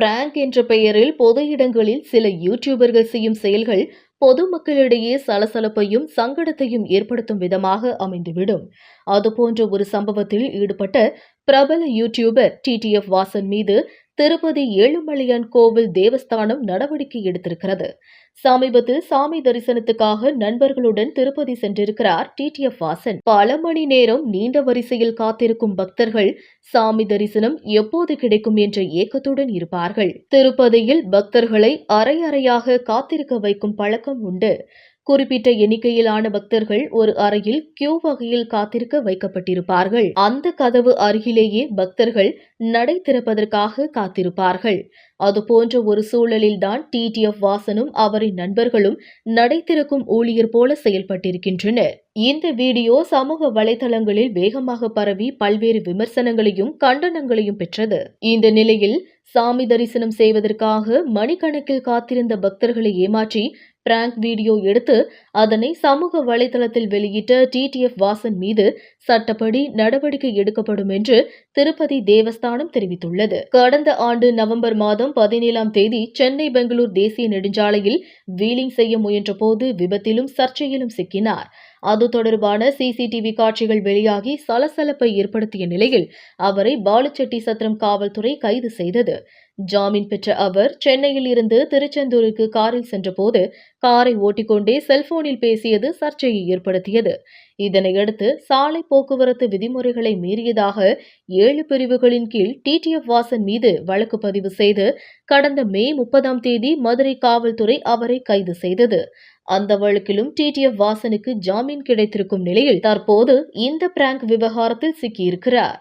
Prank என்ற பெயரில் பொது இடங்களில் சில யூடியூபர்கள் செய்யும் செயல்கள் பொதுமக்களிடையே சலசலப்பையும் சங்கடத்தையும் ஏற்படுத்தும் விதமாக அமைந்துவிடும். அதுபோன்ற ஒரு சம்பவத்தில் ஈடுபட்ட பிரபல யூடியூபர் டிடிஎஃப் வாசன் மீது திருப்பதி ஏழுமலையான் கோவில் தேவஸ்தானம் நடவடிக்கை எடுத்திருக்கிறது. சமீபத்தில் சாமி தரிசனத்துக்காக நண்பர்களுடன் திருப்பதி சென்றிருக்கிறார் டிடிஎஃப் வாசன். பல மணி நேரம் நீண்ட வரிசையில் காத்திருக்கும் பக்தர்கள் சாமி தரிசனம் எப்போது கிடைக்கும் என்ற ஏக்கத்துடன் இருப்பார்கள். திருப்பதியில் பக்தர்களை அறை அறையாக காத்திருக்க வைக்கும் பழக்கம் உண்டு. குறிப்பிட்ட எண்ணிக்கையிலான பக்தர்கள் ஒரு அறையில் கியூ வகையில் காத்திருக்க வைக்கப்பட்டிருப்பார்கள். அந்த கதவு அருகிலேயே பக்தர்கள் நடை திறப்பதற்காக காத்திருப்பார்கள். அதுபோன்ற ஒரு சூழலில்தான் டிடிஎஃப் வாசனும் அவரின் நண்பர்களும் நடை திறக்கும் ஊழியர் போல செயல்பட்டிருக்கின்றனர். இந்த வீடியோ சமூக வலைதளங்களில் வேகமாக பரவி பல்வேறு விமர்சனங்களையும் கண்டனங்களையும் பெற்றது. இந்த நிலையில் சாமி தரிசனம் செய்வதற்காக மணிக்கணக்கில் காத்திருந்த பக்தர்களை ஏமாற்றி பிராங்க் வீடியோ எடுத்து அதனை சமூக வலைதளத்தில் வெளியிட்ட டிடிஎஃப் வாசன் மீது சட்டப்படி நடவடிக்கை எடுக்கப்படும் என்று திருப்பதி தேவஸ்தானம் தெரிவித்துள்ளது. கடந்த ஆண்டு நவம்பர் மாதம் 17ஆம் தேதி சென்னை பெங்களூர் தேசிய நெடுஞ்சாலையில் வீலிங் செய்ய முயன்றபோது விபத்திலும் சர்ச்சையிலும் சிக்கினார். அது தொடர்பான சிசிடிவி காட்சிகள் வெளியாகி சலசலப்பை ஏற்படுத்திய நிலையில் அவரை பாலுச்செட்டி சத்திரம் காவல்துறை கைது செய்தது. ஜாமீன் பெற்ற அவர் சென்னையில் இருந்து திருச்செந்தூருக்கு காரில் சென்றபோது காரை ஓட்டிக்கொண்டே செல்போனில் பேசியது சர்ச்சையை ஏற்படுத்தியது. இதனையடுத்து சாலை போக்குவரத்து விதிமுறைகளை மீறியதாக 7 பிரிவுகளின் கீழ் டிடிஎஃப் வாசன் மீது வழக்கு பதிவு செய்து கடந்த மே 30ஆம் தேதி மதுரை காவல்துறை அவரை கைது செய்தது. அந்த வழக்கிலும் டிடிஎஃப் வாசனுக்கு ஜாமீன் கிடைத்திருக்கும் நிலையில் தற்போது இந்த பிராங்க் விவகாரத்தில் சிக்கியிருக்கிறார்.